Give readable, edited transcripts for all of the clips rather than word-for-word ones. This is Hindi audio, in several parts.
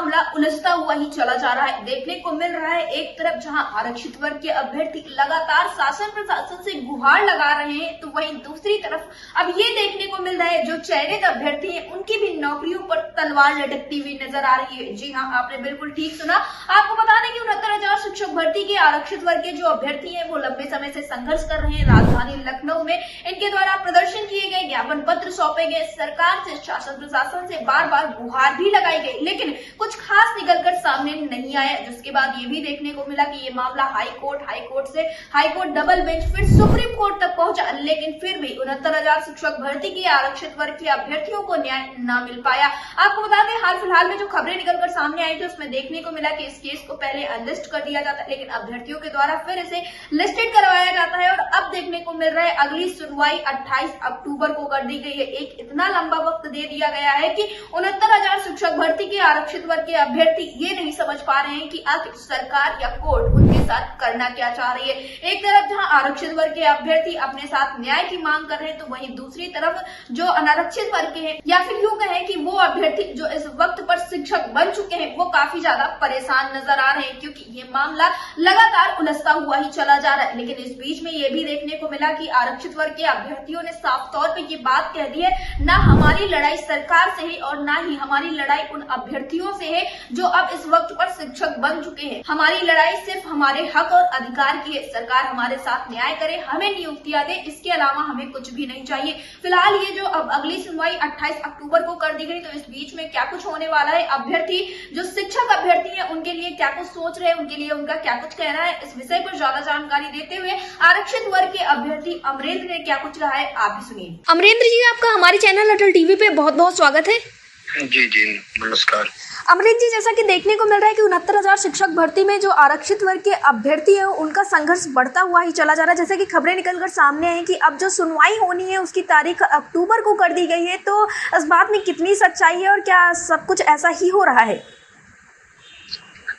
मामला उलझता हुआ ही चला जा रहा है। देखने को मिल रहा है एक तरफ जहां आरक्षित वर्ग के अभ्यर्थी लगातार शासन प्रशासन से गुहार लगा रहे हैं, तो वहीं दूसरी तरफ अब ये देखने को मिल रहा है जो चयनित अभ्यर्थी हैं उनकी भी नौकरियों पर तलवार लटकती हुई नजर आ रही है। जी हाँ, आपने बिल्कुल ठीक सुना। आपको बता दें कि 69,000 शिक्षक भर्ती के आरक्षित वर्ग के जो अभ्यर्थी हैं वो लंबे समय से संघर्ष कर रहे हैं। राजधानी लखनऊ में इनके द्वारा प्रदर्शन किए गए, ज्ञापन पत्र सौंपे गए, सरकार से शासन प्रशासन से बार बार गुहार भी लगाई गई, लेकिन कुछ खास निकलकर सामने नहीं आया। जिसके बाद ये भी देखने को मिला कि ये मामला हाईकोर्ट डबल बेंच फिर सुप्रीम कोर्ट तक पहुंचा, लेकिन फिर भी 69,000 शिक्षक भर्ती के आरक्षित वर्ग के अभ्यर्थियों को न्याय न मिल पाया। आपको बता दें हाल फिलहाल में जो खबरें निकलकर सामने आई थी उसमें देखने को मिला कि इस केस को पहले अनलिस्ट कर दिया जाता है, लेकिन अभ्यर्थियों के द्वारा फिर इसे लिस्टेड करवाया जाता है और अब देखने को मिल रहा है अगली सुनवाई 28 अक्टूबर को कर दी गई है। एक इतना लंबा वक्त दे दिया गया है कि 69,000 शिक्षक भर्ती के आरक्षित वर्ग के अभ्यर्थी ये नहीं समझ पा रहे हैं कि आखिर सरकार या कोर्ट उनके साथ करना क्या चाह रही है। एक तरफ जहां आरक्षित वर्ग के अभ्यर्थी अपने साथ न्याय की मांग कर रहे हैं, तो वहीं दूसरी तरफ जो अनारक्षित वर्ग के हैं या फिर यूं कहें कि वो अभ्यर्थी जो इस वक्त पर शिक्षक बन चुके हैं वो काफी ज्यादा परेशान नजर आ रहे हैं, क्योंकि ये मामला लगातार उलझता हुआ ही चला जा रहा है। लेकिन इस बीच में ये भी देखने को मिला कि आरक्षित वर्ग के अभ्यर्थियों ने साफ तौर पे ये बात कह दी है, ना हमारी लड़ाई सरकार से है और ना ही हमारी लड़ाई उन अभ्यर्थियों से है जो अब इस वक्त पर शिक्षक बन चुके हैं। हमारी लड़ाई सिर्फ हमारे हक और अधिकार की है। सरकार हमारे साथ न्याय करे, हमें नियुक्तियां दे, इसके अलावा हमें कुछ भी नहीं चाहिए। फिलहाल ये जो अब अगली सुनवाई 28 अक्टूबर को कर दी गई, तो इस बीच में क्या कुछ होने वाला है, अभ्यर्थी जो शिक्षक अभ्यर्थी है उनके लिए क्या कुछ सोच रहे हैं, उनके लिए उनका क्या कुछ कहना है, इस विषय पर ज्यादा जानकारी देते हुए आरक्षित वर्ग के अभ्यर्थी अमरेंद्र ने क्या कुछ कहा है, आप भी सुनिए। अमरेंद्र जी, आपका हमारे चैनल अटल टीवी पे बहुत बहुत स्वागत है। जी नमस्कार। अमरीक जी, जैसा कि देखने को मिल रहा है कि 69,000 शिक्षक भर्ती में जो आरक्षित वर्ग के अभ्यर्थी हैं उनका संघर्ष बढ़ता हुआ ही चला जा रहा है। जैसे कि खबरें निकलकर सामने आई कि अब जो सुनवाई होनी है उसकी तारीख अक्टूबर को कर दी गई है, तो इस बात में कितनी सच्चाई है और क्या सब कुछ ऐसा ही हो रहा है?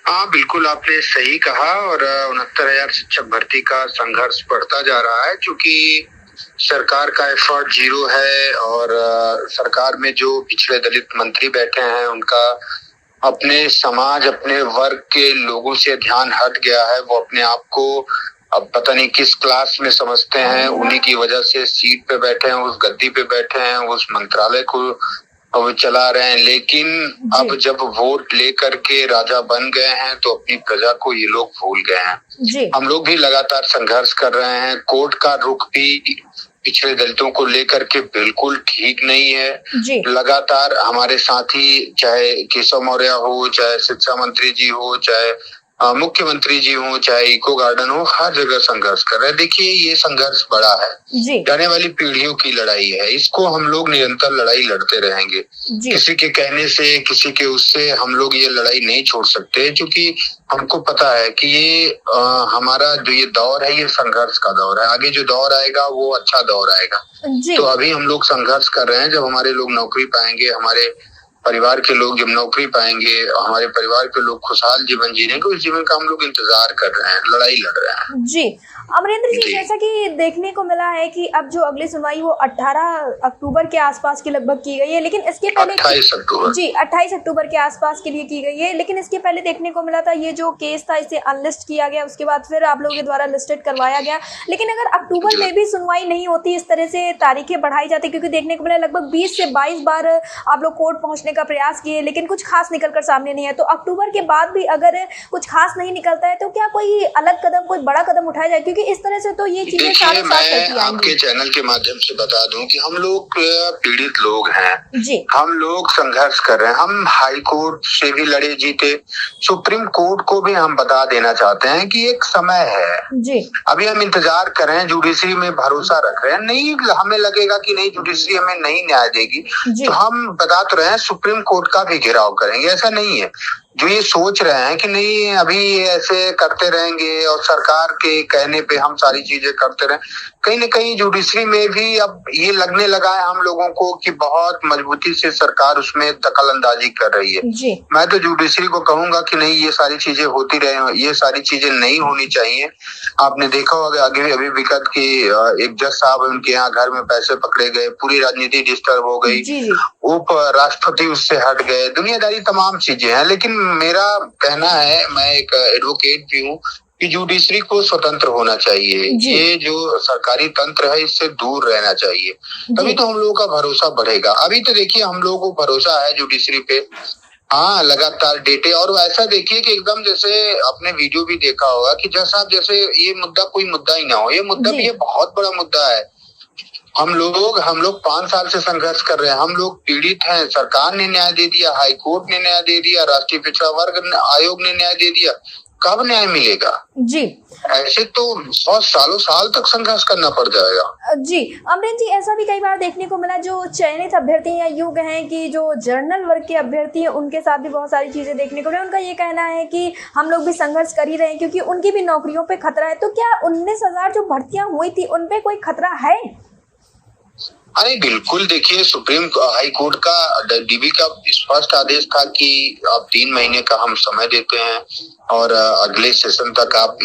हाँ, बिल्कुल आपने सही कहा। और 69,000 शिक्षक भर्ती का संघर्ष बढ़ता जा रहा है, क्योंकि सरकार का एफर्ट जीरो है और सरकार में जो पिछड़े दलित मंत्री बैठे हैं उनका अपने समाज, अपने वर्ग के लोगों से ध्यान हट गया है। वो अपने आप को अब पता नहीं किस क्लास में समझते हैं, उन्हीं की वजह से सीट पे बैठे हैं, उस गद्दी पे बैठे हैं, उस मंत्रालय को अब चला रहे हैं। लेकिन अब जब वोट लेकर के राजा बन गए हैं तो अपनी प्रजा को ये लोग भूल गए हैं। हम लोग भी लगातार संघर्ष कर रहे हैं। कोर्ट का रुख भी पिछड़े दलितों को लेकर के बिल्कुल ठीक नहीं है। लगातार हमारे साथी, चाहे केशव मौर्य हो, चाहे शिक्षा मंत्री जी हो, चाहे मुख्यमंत्री जी हो, चाहे इको गार्डन हो, हर जगह संघर्ष कर रहे हैं। देखिए, ये संघर्ष बड़ा है, जाने वाली पीढ़ियों की लड़ाई है। इसको हम लोग निरंतर लड़ाई लड़ते रहेंगे। किसी के कहने से, किसी के उससे हम लोग ये लड़ाई नहीं छोड़ सकते, क्योंकि हमको पता है कि ये हमारा जो ये दौर है ये संघर्ष का दौर है। आगे जो दौर आएगा वो अच्छा दौर आएगा। तो अभी हम लोग संघर्ष कर रहे हैं। जब हमारे लोग नौकरी पाएंगे, हमारे परिवार के लोग जब नौकरी पाएंगे, हमारे परिवार के लोग खुशहाल जीवन जीने को, इस जीवन का हम लोग इंतजार कर रहे हैं, लड़ाई लड़ रहे हैं। जी अमरेंद्र जी, जैसा कि देखने को मिला है कि अब जो अगली सुनवाई वो 18 अक्टूबर के आसपास की लगभग की गई है, लेकिन इसके पहले 28 अक्टूबर जी 28 अक्टूबर के आसपास के लिए की गई है। लेकिन इसके पहले देखने को मिला था ये जो केस था इसे अनलिस्ट किया गया, उसके बाद फिर आप लोगों के द्वारा लिस्टेड करवाया गया। लेकिन अगर अक्टूबर में भी सुनवाई नहीं होती, इस तरह से तारीखें बढ़ाई जाती, क्योंकि देखने को मिला लगभग 20 से 22 बार आप लोग कोर्ट पहुंचने का प्रयास किए, लेकिन कुछ खास निकलकर सामने नहीं है, तो अक्टूबर के बाद भी अगर कुछ खास नहीं निकलता है तो क्या कोई अलग कदम, कोई बड़ा कदम उठाया जाए? क्योंकि इस तरह से तो ये चीजें देखिए, मैं आपके चैनल के माध्यम से बता दूं कि हम लोग पीड़ित लोग हैं जी। हम लोग संघर्ष कर रहे हैं। हम हाई कोर्ट से भी लड़े जीते, सुप्रीम कोर्ट को भी हम बता देना चाहते हैं कि एक समय है जी। अभी हम इंतजार कर रहे हैं, जुडिशरी में भरोसा रख रहे हैं। नहीं, हमें लगेगा कि नहीं, जुडिशरी हमें नहीं न्याय देगी तो हम बता तो रहे हैं सुप्रीम कोर्ट का भी घेराव करेंगे। ऐसा नहीं है, जो ये सोच रहे हैं कि नहीं अभी ऐसे करते रहेंगे और सरकार के कहने पे हम सारी चीजें करते रहें, कहीं न कहीं जुडिशरी में भी अब ये लगने लगा है हम लोगों को कि बहुत मजबूती से सरकार उसमें दखल अंदाजी कर रही है। जी। मैं तो जुडिशरी को कहूंगा कि नहीं, ये सारी चीजें होती रहे, ये सारी चीजें नहीं होनी चाहिए। आपने देखा होगा आगे अभी विगत की एक जज साहब उनके यहाँ घर में पैसे पकड़े गए, पूरी राजनीति डिस्टर्ब हो गई, उप राष्ट्रपति उससे हट गए, दुनियादारी तमाम चीजें हैं। लेकिन मेरा कहना है, मैं एक एडवोकेट भी हूँ, कि जुडिशरी को स्वतंत्र होना चाहिए। ये जो सरकारी तंत्र है इससे दूर रहना चाहिए, तभी तो हम लोगों का भरोसा बढ़ेगा। अभी तो देखिए हम लोगों को भरोसा है जुडिशरी पे, हाँ लगातार डेटे, और ऐसा देखिए कि एकदम जैसे आपने वीडियो भी देखा होगा कि जैसे ये मुद्दा कोई मुद्दा ही ना हो, ये मुद्दा भी ये बहुत बड़ा मुद्दा है। हम लोग 5 साल से संघर्ष कर रहे हैं, हम लोग पीड़ित हैं, सरकार ने न्याय दे दिया, हाई कोर्ट ने न्याय दे दिया, राष्ट्रीय पिछड़ा वर्ग आयोग ने न्याय दे दिया, कब न्याय मिलेगा? जी ऐसे तो बहुत साल तक संघर्ष करना पड़ जाएगा। जी अमरीन जी, ऐसा भी कई बार देखने को मिला जो चयनित अभ्यर्थी या यूं कहें कि जो जनरल वर्ग के अभ्यर्थी हैं उनके साथ भी बहुत सारी चीजें देखने को मिली। उनका ये कहना है कि हम लोग भी संघर्ष कर ही रहे हैं क्योंकि उनकी भी नौकरियों पे खतरा है। तो क्या 19,000 जो भर्तियां हुई थी उनपे कोई खतरा है? अरे बिल्कुल, देखिए सुप्रीम हाई कोर्ट का डीबी का स्पष्ट आदेश था कि आप 3 महीने का हम समय देते हैं और अगले सेशन तक आप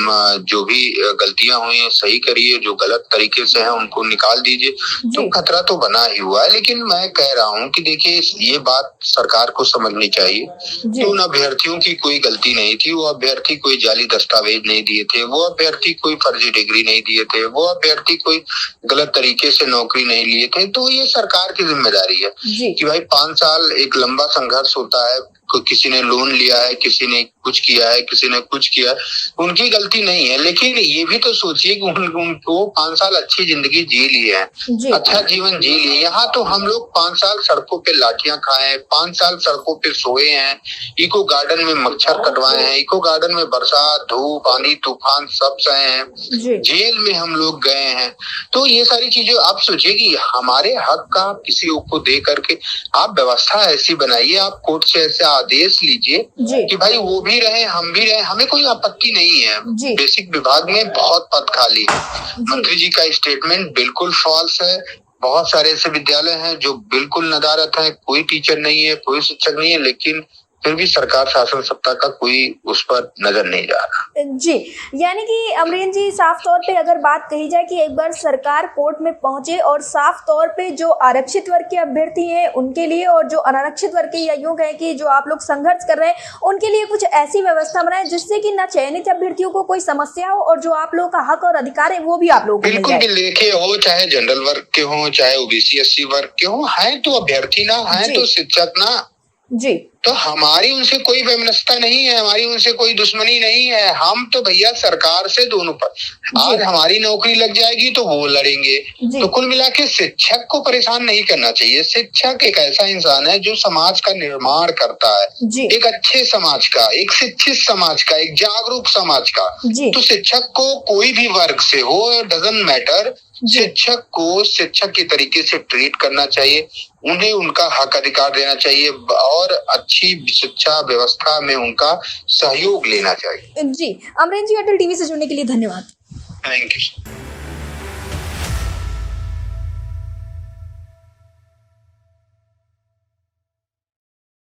जो भी गलतियां हुई हैं सही करिए, जो गलत तरीके से हैं उनको निकाल दीजिए। तो खतरा तो बना ही हुआ है, लेकिन मैं कह रहा हूं कि देखिए ये बात सरकार को समझनी चाहिए कि उन अभ्यर्थियों की कोई गलती नहीं थी, वो अभ्यर्थी कोई जाली दस्तावेज नहीं दिए थे, वो अभ्यर्थी कोई फर्जी डिग्री नहीं दिए थे, वो अभ्यर्थी कोई गलत तरीके से नौकरी नहीं लिए थे। तो ये सरकार की जिम्मेदारी है कि भाई 5 साल एक लंबा संघर्ष होता है, किसी ने लोन लिया है, किसी ने कुछ किया है, किसी ने कुछ किया है, उनकी गलती नहीं है। लेकिन ये भी तो सोचिए कि उनको 5 साल अच्छी जिंदगी जी ली है, अच्छा जीवन जी लिए। यहाँ तो हम लोग 5 साल सड़कों पे लाठियां खाए हैं, 5 साल सड़कों पे सोए हैं, इको गार्डन में मच्छर कटवाए हैं, इको गार्डन में बरसात धूप आंधी तूफान सब सहे हैं, जेल में हम लोग गए हैं। तो ये सारी चीजें आप सोचिए कि हमारे हक का किसी को दे करके आप व्यवस्था ऐसी बनाइए, आप कोर्ट से ऐसे आदेश लीजिए कि भाई वो भी रहे हम भी रहे, हमें कोई आपत्ति नहीं है। बेसिक विभाग में बहुत पद खाली है। मंत्री जी का स्टेटमेंट बिल्कुल फॉल्स है। बहुत सारे ऐसे विद्यालय हैं जो बिल्कुल नदारत हैं, कोई टीचर नहीं है, कोई शिक्षक नहीं है, लेकिन फिर भी सरकार शासन सत्ता का कोई उस पर नजर नहीं जा रहा। जी, यानी कि अमरीन जी साफ तौर पे अगर बात कही जाए कि एक बार सरकार कोर्ट में पहुंचे और साफ तौर पे जो आरक्षित वर्ग के अभ्यर्थी हैं उनके लिए और जो अनारक्षित वर्ग के या यूं कहें कि जो आप लोग संघर्ष कर रहे हैं उनके लिए कुछ ऐसी व्यवस्था बनाए जिससे कि ना चयनित अभ्यर्थियों को कोई समस्या हो और जो आप लोग का हक और अधिकार है वो भी आप लोग बिल्कुल देखे हो, चाहे जनरल वर्ग के हो, चाहे ओबीसी एससी वर्ग के हो, है तो अभ्यर्थी ना, है तो शिक्षक ना। जी, तो हमारी उनसे कोई वैमनस्यता नहीं है, हमारी उनसे कोई दुश्मनी नहीं है। हम तो भैया सरकार से दोनों पर, आज हमारी नौकरी लग जाएगी तो वो लड़ेंगे। तो कुल मिला के शिक्षक को परेशान नहीं करना चाहिए। शिक्षक एक ऐसा इंसान है जो समाज का निर्माण करता है, एक अच्छे समाज का, एक शिक्षित समाज का, एक जागरूक समाज का। तो शिक्षक को कोई भी वर्ग से हो, डजंट मैटर, शिक्षक को शिक्षक के तरीके से ट्रीट करना चाहिए, उन्हें उनका हक अधिकार देना चाहिए और अच्छी शिक्षा व्यवस्था में उनका सहयोग लेना चाहिए। जी, अमरीन जी, अटल टीवी से जुड़ने के लिए धन्यवाद। Thank you.